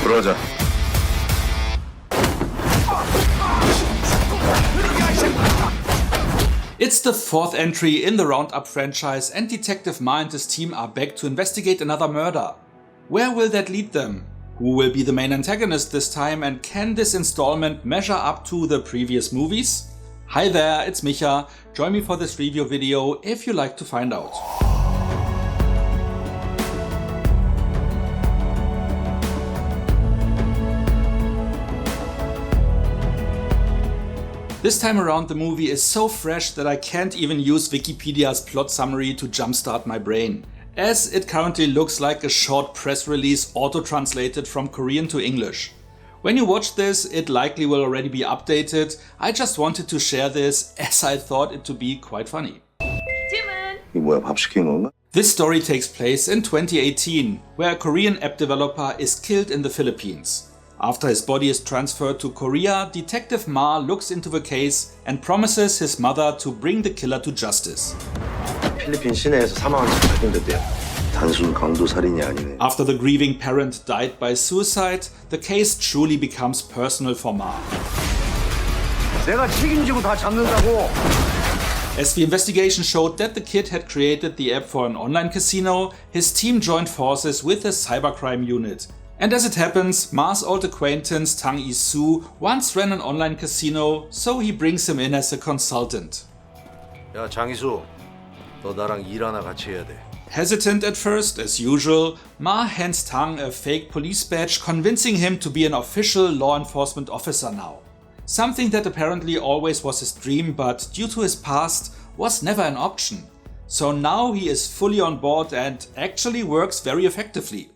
들어가자. It's the fourth entry in the Roundup franchise, and Detective Ma and his team are back to investigate another murder. Where will that lead them? Who will be the main antagonist this time, and can this installment measure up to the previous movies? Hi there, it's Micha. Join me for this review video if you like to find out. This time around the movie is so fresh that I can't even use Wikipedia's plot summary to jumpstart my brain, as it currently looks like a short press release auto-translated from Korean to English. When you watch this, it likely will already be updated. I just wanted to share this as I thought it to be quite funny. This story takes place in 2018, where a Korean app developer is killed in the Philippines. After his body is transferred to Korea, Detective Ma looks into the case and promises his mother to bring the killer to justice. 필리핀 시내에서 사망한 지 발견됐대요. 단순 강도 살인이 아니네. After the grieving parent died by suicide, the case truly becomes personal for Ma. 내가 책임지고 다 잡는다고. As the investigation showed that the kid had created the app for an online casino, his team joined forces with the cybercrime unit. And as it happens, Ma's old acquaintance Jang Yi-soo once ran an online casino, so he brings him in as a consultant. 야, 장이수, 너 나랑 일 하나 같이 해야 돼. Hesitant at first, as usual, Ma hands Tang a fake police badge, convincing him to be an official law enforcement officer now. Something that apparently always was his dream, but due to his past, was never an option. So now he is fully on board and actually works very effectively.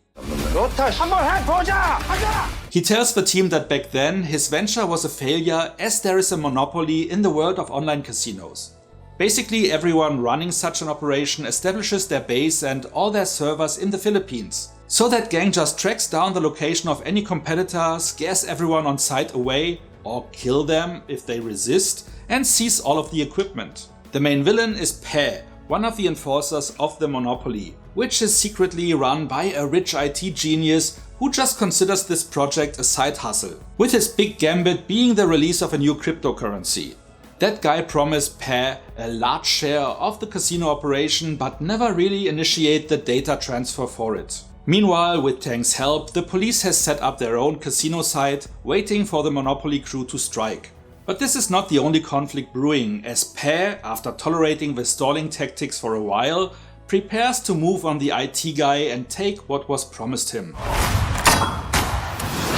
He tells the team that back then his venture was a failure, as there is a monopoly in the world of online casinos. Basically everyone running such an operation establishes their base and all their servers in the Philippines. So that gang just tracks down the location of any competitor, scares everyone on site away, or kill them if they resist, and seize all of the equipment. The main villain is Pae, one of the enforcers of the monopoly, which is secretly run by a rich IT genius who just considers this project a side hustle, with his big gambit being the release of a new cryptocurrency. That guy promised Pae a large share of the casino operation, but never really initiate the data transfer for it. Meanwhile, with Tang's help, the police has set up their own casino site, waiting for the monopoly crew to strike. But this is not the only conflict brewing, as Pae, after tolerating the stalling tactics for a while, prepares to move on the IT guy and take what was promised him.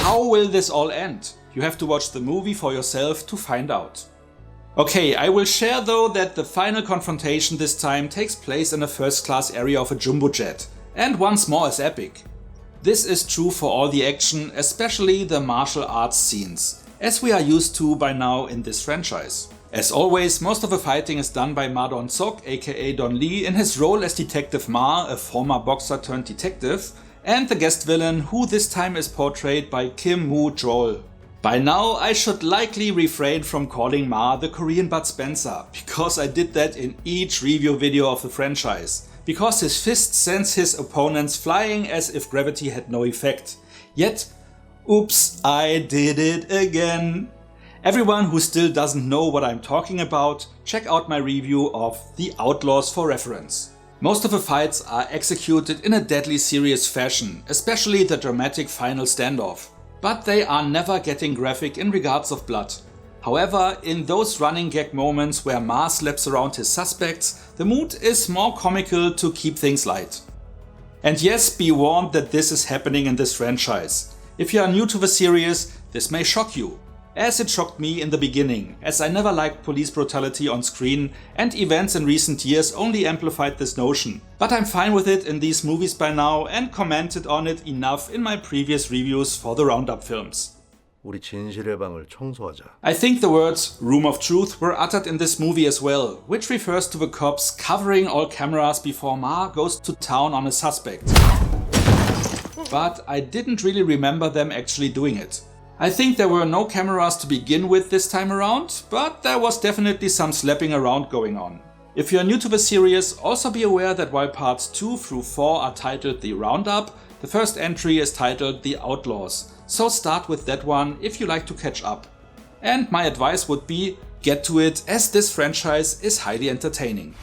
How will this all end? You have to watch the movie for yourself to find out. Okay, I will share though that the final confrontation this time takes place in a first-class area of a jumbo jet, and once more is epic. This is true for all the action, especially the martial arts scenes, as we are used to by now in this franchise. As always, most of the fighting is done by Ma Dong-seok, a.k.a. Don Lee, in his role as Detective Ma, a former boxer turned detective, and the guest villain, who this time is portrayed by Kim Woo-jol. By now I should likely refrain from calling Ma the Korean Bud Spencer, because I did that in each review video of the franchise, because his fist sends his opponents flying as if gravity had no effect. Yet, oops, I did it again. Everyone who still doesn't know what I'm talking about, check out my review of The Outlaws for reference. Most of the fights are executed in a deadly serious fashion, especially the dramatic final standoff. But they are never getting graphic in regards of blood. However, in those running gag moments where Ma slaps around his suspects, the mood is more comical to keep things light. And yes, be warned that this is happening in this franchise. If you are new to the series, this may shock you. As it shocked me in the beginning, as I never liked police brutality on screen, and events in recent years only amplified this notion. But I'm fine with it in these movies by now and commented on it enough in my previous reviews for the Roundup films. 우리 진실의 방을 청소하자. I think the words "room of truth" were uttered in this movie as well, which refers to the cops covering all cameras before Ma goes to town on a suspect. But I didn't really remember them actually doing it. I think there were no cameras to begin with this time around, but there was definitely some slapping around going on. If you are new to the series, also be aware that while parts 2 through 4 are titled The Roundup, the first entry is titled The Outlaws, so start with that one if you like to catch up. And my advice would be, get to it, as this franchise is highly entertaining.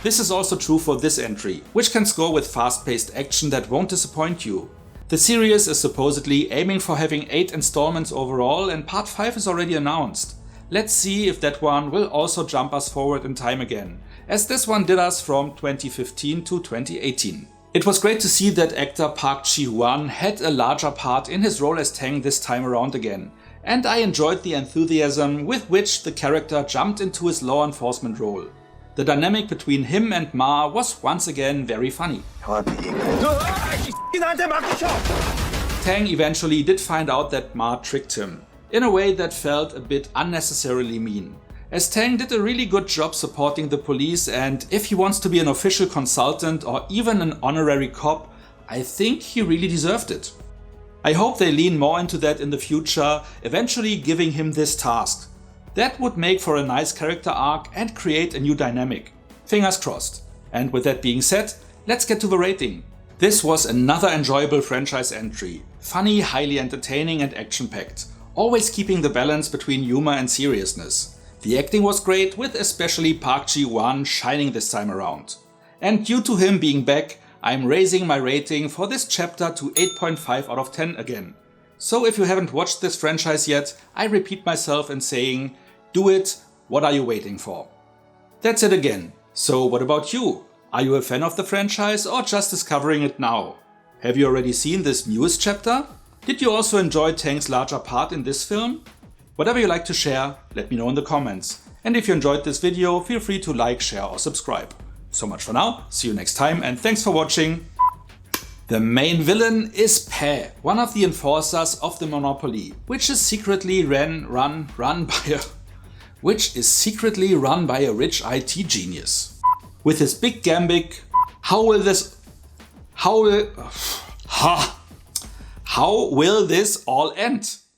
This is also true for this entry, which can score with fast-paced action that won't disappoint you. The series is supposedly aiming for having 8 installments overall, and part 5 is already announced. Let's see if that one will also jump us forward in time again, as this one did us from 2015 to 2018. It was great to see that actor Park Ji-hwan had a larger part in his role as Tang this time around again, and I enjoyed the enthusiasm with which the character jumped into his law enforcement role. The dynamic between him and Ma was once again very funny. Tang eventually did find out that Ma tricked him, in a way that felt a bit unnecessarily mean, as Tang did a really good job supporting the police, and if he wants to be an official consultant or even an honorary cop, I think he really deserved it. I hope they lean more into that in the future, eventually giving him this task. That would make for a nice character arc and create a new dynamic. Fingers crossed. And with that being said, let's get to the rating. This was another enjoyable franchise entry. Funny, highly entertaining and action-packed, always keeping the balance between humor and seriousness. The acting was great, with especially Park Ji-hwan shining this time around. And due to him being back, I'm raising my rating for this chapter to 8.5 out of 10 again. So if you haven't watched this franchise yet, I repeat myself in saying, do it, what are you waiting for? That's it again. So what about you? Are you a fan of the franchise or just discovering it now? Have you already seen this newest chapter? Did you also enjoy Tang's larger part in this film? Whatever you like to share, let me know in the comments. And if you enjoyed this video, feel free to like, share or subscribe. So much for now, see you next time and thanks for watching. The main villain is Pe, one of the enforcers of the monopoly, which is secretly run by a rich IT genius. With his big gambit, how will this all end?